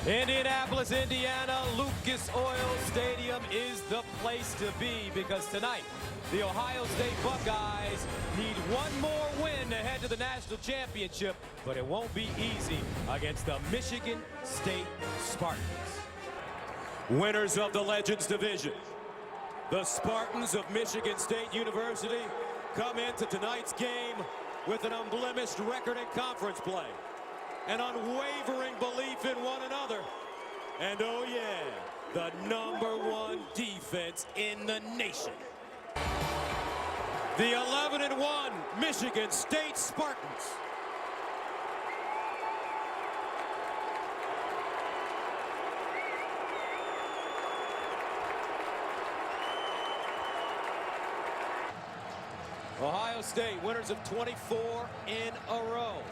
Indianapolis, Indiana, Lucas Oil Stadium is the place to be because tonight the Ohio State Buckeyes need one more win to head to the national championship, but it won't be easy against the Michigan State Spartans. Winners of the Legends Division, the Spartans of Michigan State University come into tonight's game with an unblemished record in conference play, an unwavering belief in one another, and oh yeah, the #1 defense in the nation. The 11-1 Michigan State Spartans. Ohio State, winners of 24 in a row.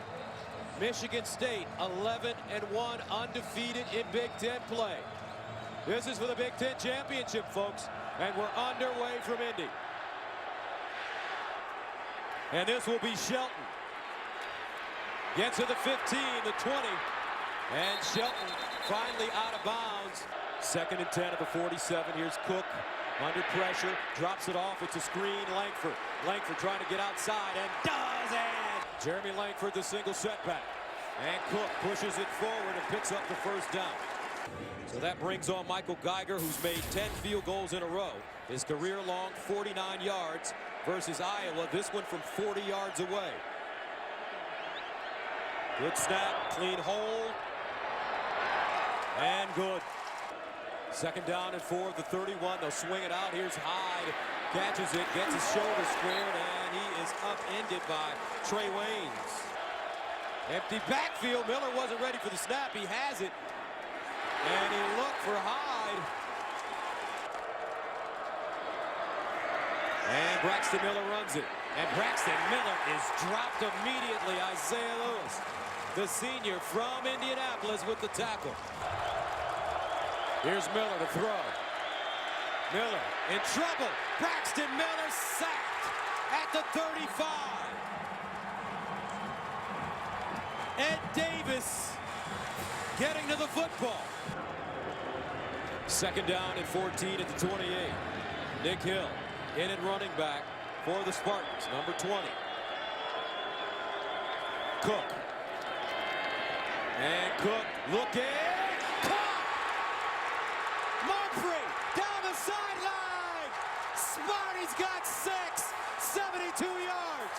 Michigan State, 11-1, undefeated in Big Ten play. This is for the Big Ten championship, folks, and we're underway from Indy. And this will be Shelton. Gets to the 15, the 20, and Shelton finally out of bounds. 2nd and 10 of the 47. Here's Cook under pressure, drops it off. It's a screen. Langford. Langford trying to get outside and does it. Jeremy Langford, the single setback. And Cook pushes it forward and picks up the first down. So that brings on Michael Geiger, who's made 10 field goals in a row. His career-long 49 yards versus Iowa, this one from 40 yards away. Good snap, clean hold, and good. 2nd down and 4 of the 31. They'll swing it out. Here's Hyde. Catches it, gets his shoulder squared, and he is upended by Trey Waynes. Empty backfield. Miller wasn't ready for the snap. He has it. And he looked for Hyde. And Braxton Miller runs it. And Braxton Miller is dropped immediately. Isaiah Lewis, the senior from Indianapolis, with the tackle. Here's Miller to throw. Miller in trouble. Braxton Miller sacked at the 35. Ed Davis getting to the football. 2nd down and 14 at the 28. Nick Hill in and running back for the Spartans, number 20. Cook. And Cook looking. Caught! Mumphrey down the sideline. Sparty's got 6, 72 yards.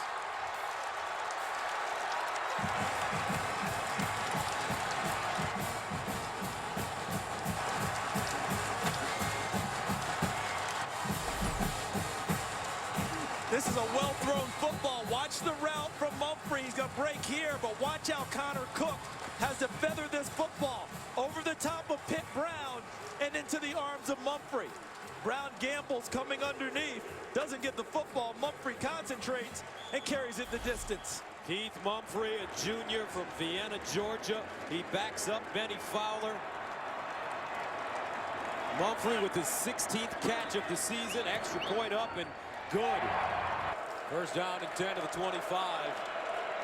This is a well-thrown football. Watch the route from Mumphrey. He's going to break here, but watch how Connor Cook has to feather this football over the top of Pitt Brown and into the arms of Mumphrey. Brown gambles coming underneath, doesn't get the football. Mumphrey concentrates and carries it the distance. Keith Mumphrey, a junior from Vienna, Georgia. He backs up Benny Fowler. Mumphrey with his 16th catch of the season. Extra point up and good. 1st down and 10 to the 25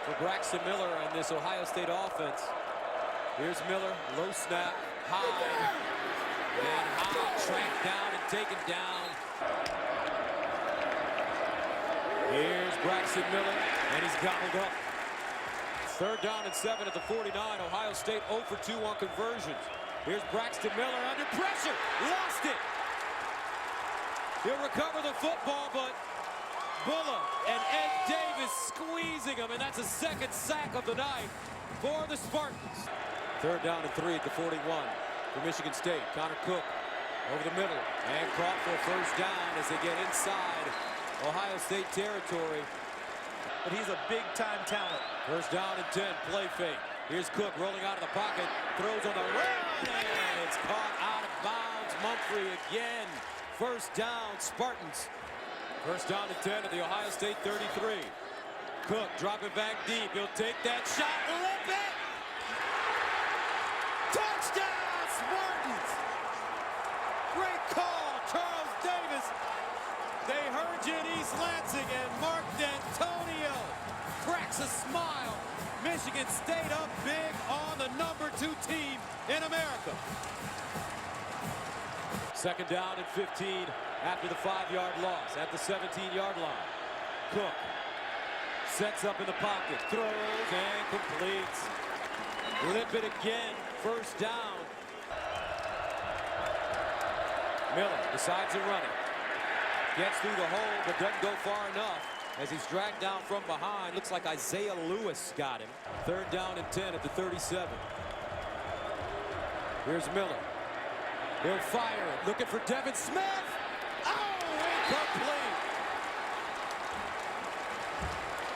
for Braxton Miller and this Ohio State offense. Here's Miller, low snap, high, and high, tracked down and taken down. Here's Braxton Miller, and he's gobbled up. 3rd down and 7 at the 49. Ohio State 0 for 2 on conversions. Here's Braxton Miller under pressure, lost it. He'll recover the football, but Bulla and Ed Davis squeezing him, and that's a 2nd sack of the night for the Spartans. 3rd down and 3 at the 41 for Michigan State. Connor Cook over the middle and caught for a 1st down as they get inside Ohio State territory. But he's a big-time talent. 1st down and 10, play fake. Here's Cook rolling out of the pocket, throws on the run, and it's caught out of bounds. Mumphrey again. 1st down, Spartans. 1st down and 10 at the Ohio State 33. Cook dropping back deep. He'll take that shot. Lip it! Touchdown, Spartans! Great call, Charles Davis. They heard you in East Lansing, and Mark D'Antonio cracks a smile. Michigan State up big on the #2 team in America. Second down and 15 after the 5-yard loss at the 17-yard line. Cook sets up in the pocket, throws and completes. Limpid again, first down. Miller decides to run it. Gets through the hole, but doesn't go far enough as he's dragged down from behind. Looks like Isaiah Lewis got him. Third down and 10 at the 37. Here's Miller. He'll fire it, looking for Devin Smith. Oh, incomplete.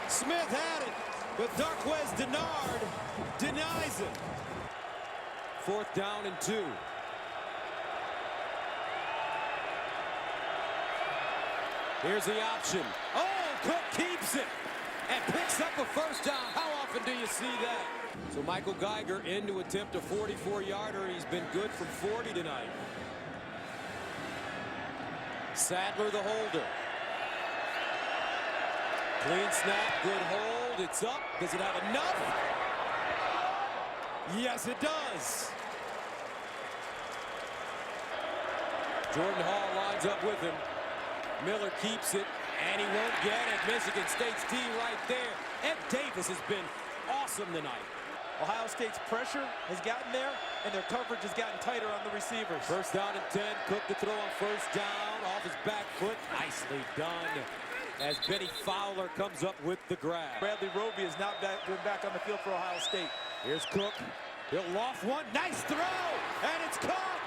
Smith had it, but Darquez Denard denies it. Fourth down and 2. Here's the option. Oh, Cook keeps it and picks up a first down. How often do you see that? So Michael Geiger in to attempt a 44-yarder. He's been good from 40 tonight. Sadler the holder. Clean snap, good hold. It's up. Does it have enough? Yes, it does. Jordan Hall lines up with him. Miller keeps it, and he won't get it. Michigan State's D right there. Ed Davis has been awesome tonight. Ohio State's pressure has gotten there, and their coverage has gotten tighter on the receivers. First down and 10. Cook to throw on first down. Off his back foot. Nicely done. As Benny Fowler comes up with the grab. Bradley Roby is not back on the field for Ohio State. Here's Cook. He'll loft one. Nice throw. And it's caught.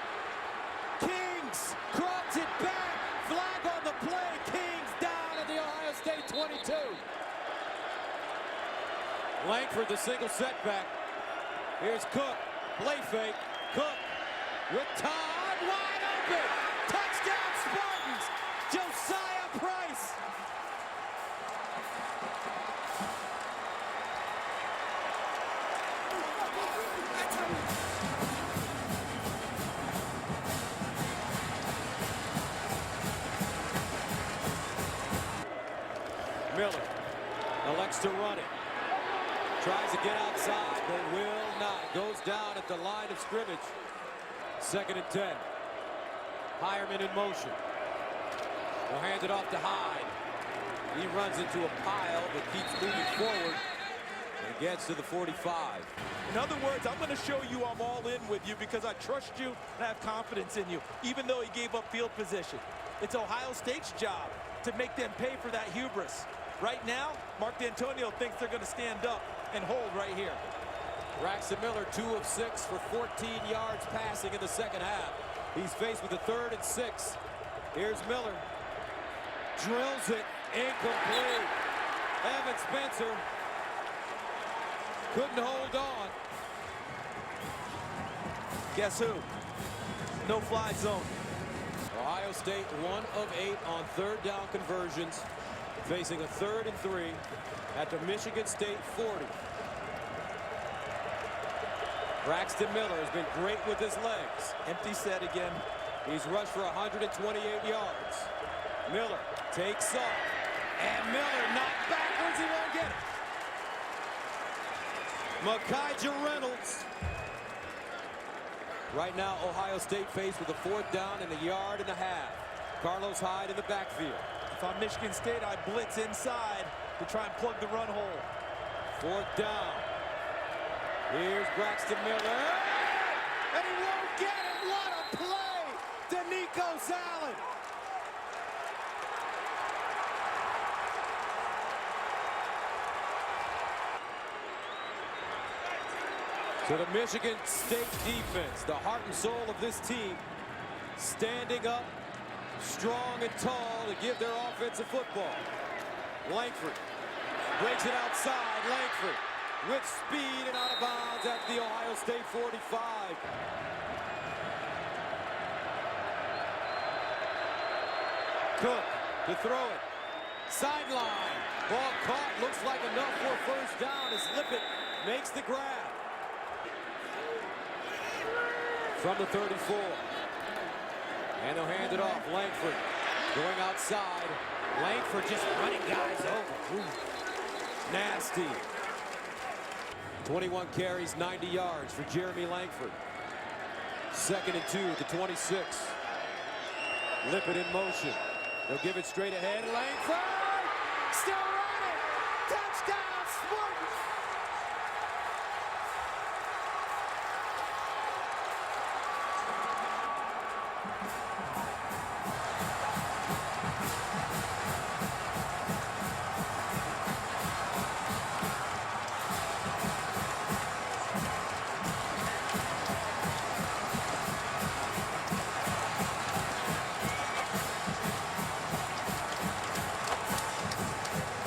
Kings crowds it back. Flag on the play. Kings down at the Ohio State 22. Langford, the single setback. Here's Cook. Play fake. Cook with Todd wide open. Touchdown Spartans. Josiah Price. Miller elects to run it. Tries to get outside, but will not. Goes down at the line of scrimmage. Second and 10. Hireman in motion. He'll hand it off to Hyde. He runs into a pile, but keeps moving forward and gets to the 45. In other words, I'm going to show you I'm all in with you because I trust you and I have confidence in you, even though he gave up field position. It's Ohio State's job to make them pay for that hubris. Right now, Mark D'Antonio thinks they're going to stand up and hold right here. Braxton Miller, 2 of 6 for 14 yards passing in the second half. He's faced with a 3rd and 6. Here's Miller. Drills it. Incomplete. Evan Spencer couldn't hold on. Guess who? No fly zone. Ohio State 1 of 8 on 3rd down conversions, facing a 3rd and 3 at the Michigan State 40. Braxton Miller has been great with his legs. Empty set again. He's rushed for 128 yards. Miller takes off, and Miller knocked backwards. He won't get it. Makijah Reynolds. Right now, Ohio State faced with a 4th down and a yard and a half. Carlos Hyde in the backfield. If I'm Michigan State, I blitz inside to try and plug the run hole. 4th down. Here's Braxton Miller. And he won't get it. What a play to Nico Allen. So the Michigan State defense, the heart and soul of this team, standing up strong and tall to give their offensive football. Langford breaks it outside. Langford with speed and out of bounds at the Ohio State 45. Cook to throw it. Sideline. Ball caught. Looks like enough for a first down as Lippett makes the grab. From the 34. And they'll hand it off. Langford going outside. Langford just running guys over. Ooh. Nasty. 21 carries, 90 yards for Jeremy Langford. 2nd and 2 at the 26. Lippett in motion. They'll give it straight ahead. Langford still running. Touchdown, Spartans.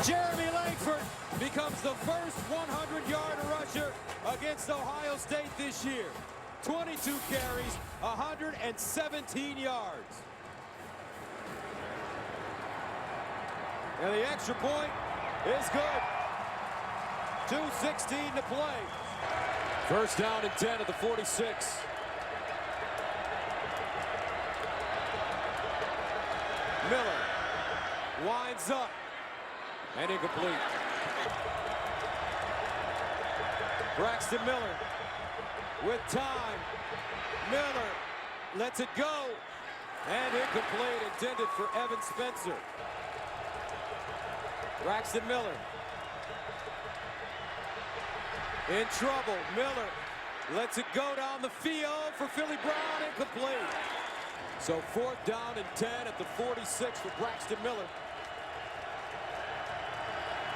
Jeremy Langford becomes the first 100-yard rusher against Ohio State this year. 22 carries, 117 yards. And the extra point is good. 2:16 to play. First down and 10 at the 46. Miller winds up. And incomplete. Braxton Miller with time. Miller lets it go. And incomplete, intended for Evan Spencer. Braxton Miller in trouble. Miller lets it go down the field for Philly Brown. Incomplete. So 4th down and 10 at the 46 for Braxton Miller.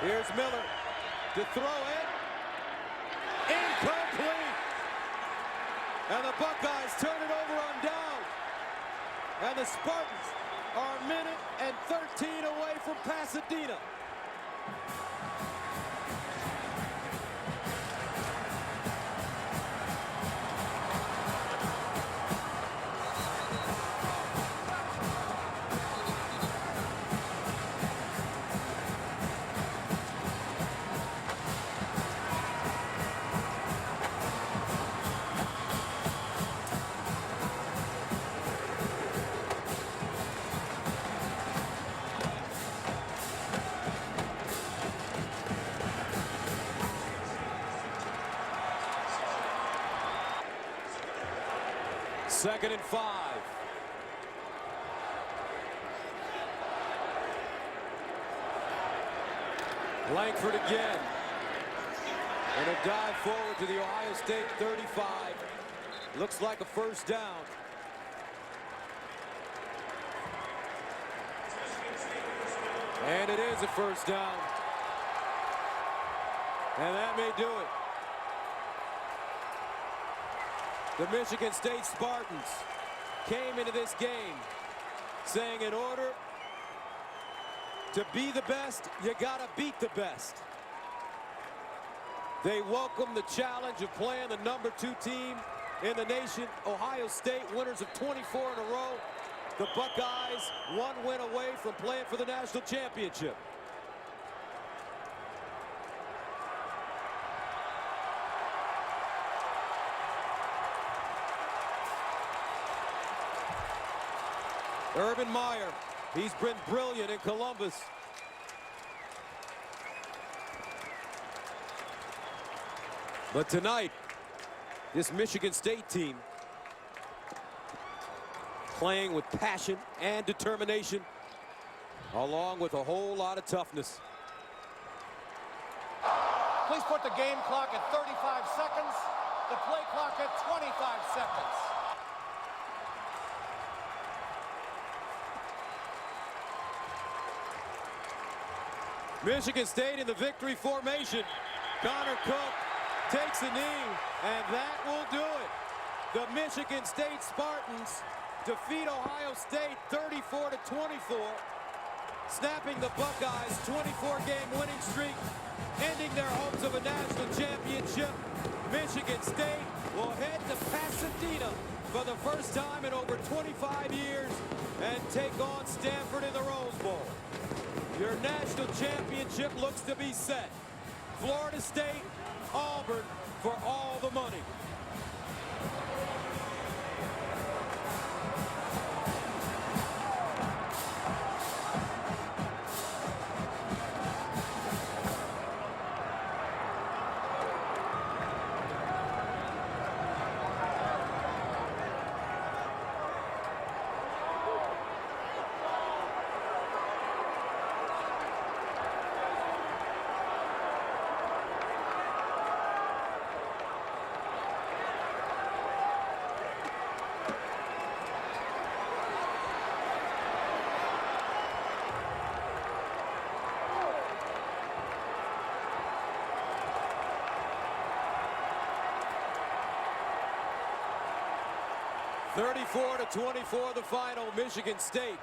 Here's Miller to throw it. Incomplete. And the Buckeyes turn it over on down. And the Spartans are a minute and 13 away from Pasadena. Second and 5. Langford again. And a dive forward to the Ohio State 35. Looks like a first down. And it is a first down. And that may do it. The Michigan State Spartans came into this game saying in order to be the best, you gotta beat the best. They welcome the challenge of playing the #2 team in the nation, Ohio State, winners of 24 in a row. The Buckeyes 1 win away from playing for the national championship. Urban Meyer, he's been brilliant in Columbus. But tonight, this Michigan State team playing with passion and determination, along with a whole lot of toughness. Please put the game clock at 35 seconds, the play clock at 25 seconds. Michigan State in the victory formation. Connor Cook takes a knee, and that will do it. The Michigan State Spartans defeat Ohio State 34-24, snapping the Buckeyes' 24-game winning streak, ending their hopes of a national championship. Michigan State will head to Pasadena for the first time in over 25 years and take on Stanford in the Rose Bowl. Your national championship looks to be set. Florida State, Auburn for all the money. 34-24 the final, Michigan State.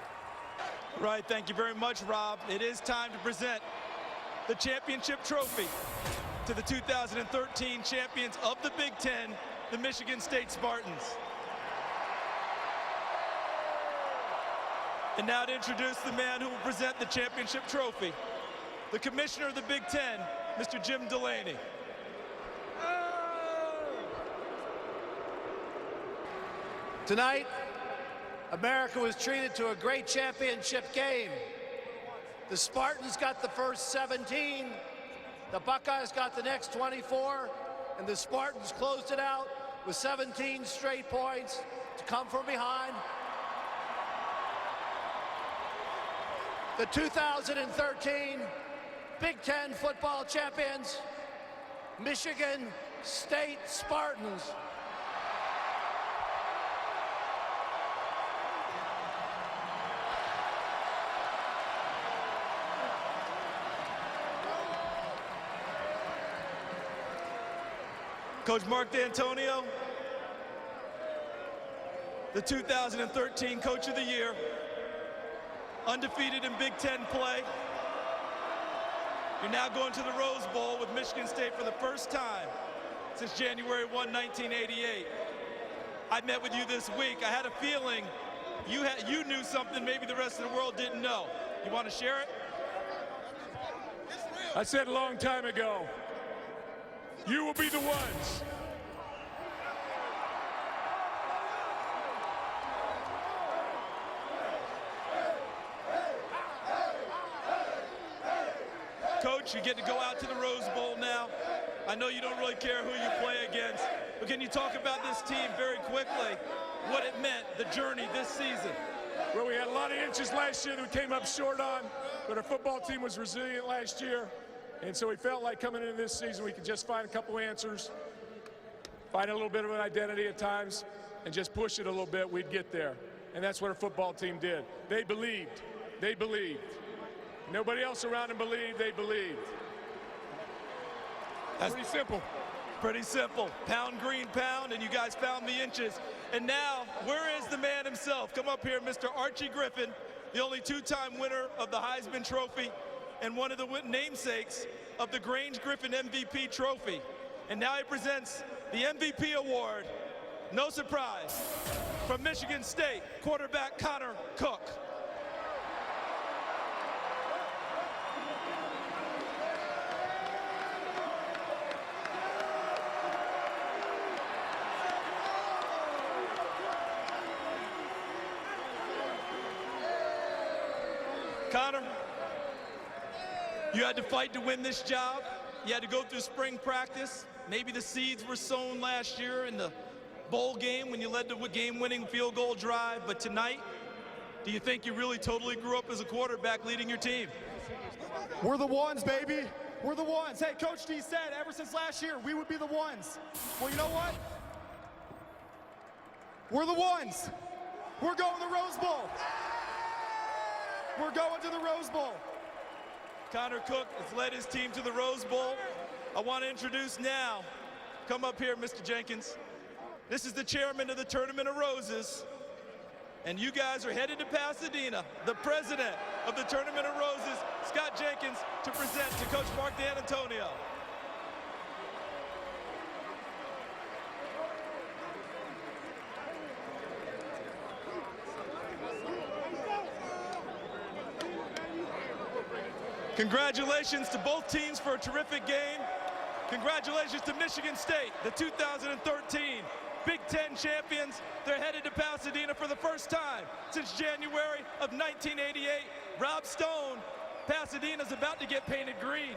Right, thank you very much, Rob. It is time to present the championship trophy to the 2013 champions of the Big Ten, the Michigan State Spartans. And now to introduce the man who will present the championship trophy, the commissioner of the Big Ten, Mr. Jim Delaney. Tonight, America was treated to a great championship game. The Spartans got the first 17, the Buckeyes got the next 24, and the Spartans closed it out with 17 straight points to come from behind. The 2013 Big Ten football champions, Michigan State Spartans. Coach Mark D'Antonio, the 2013 Coach of the Year, undefeated in Big Ten play. You're now going to the Rose Bowl with Michigan State for the first time since January 1, 1988. I met with you this week. I had a feeling you knew something maybe the rest of the world didn't know. You want to share it? I said a long time ago, you will be the ones. Coach, you get to go out to the Rose Bowl now. I know you don't really care who you play against, but can you talk about this team very quickly, what it meant, the journey this season? Well, we had a lot of inches last year that we came up short on, but our football team was resilient last year. And so we felt like coming into this season, we could just find a couple answers, find a little bit of an identity at times, and just push it a little bit, we'd get there. And that's what our football team did. They believed. They believed. Nobody else around them believed. They believed. That's pretty simple. Pretty simple. Pound, green, pound, and you guys found the inches. And now, where is the man himself? Come up here, Mr. Archie Griffin, the only two-time winner of the Heisman Trophy and one of the namesakes of the Grange Griffin MVP Trophy. And now he presents the MVP award, no surprise, from Michigan State, quarterback Connor Cook. Connor, you had to fight to win this job. You had to go through spring practice. Maybe the seeds were sown last year in the bowl game when you led the game-winning field goal drive. But tonight, do you think you really totally grew up as a quarterback leading your team? We're the ones, baby. We're the ones. Hey, Coach D said ever since last year, we would be the ones. Well, you know what? We're the ones. We're going to the Rose Bowl. We're going to the Rose Bowl. Connor Cook has led his team to the Rose Bowl. I want to introduce now, come up here, Mr. Jenkins. This is the chairman of the Tournament of Roses. And you guys are headed to Pasadena, the president of the Tournament of Roses, Scott Jenkins, to present to Coach Mark D'Antonio. Congratulations to both teams for a terrific game. Congratulations to Michigan State, the 2013 Big Ten champions. They're headed to Pasadena for the first time since January of 1988. Rob Stone, Pasadena's about to get painted green.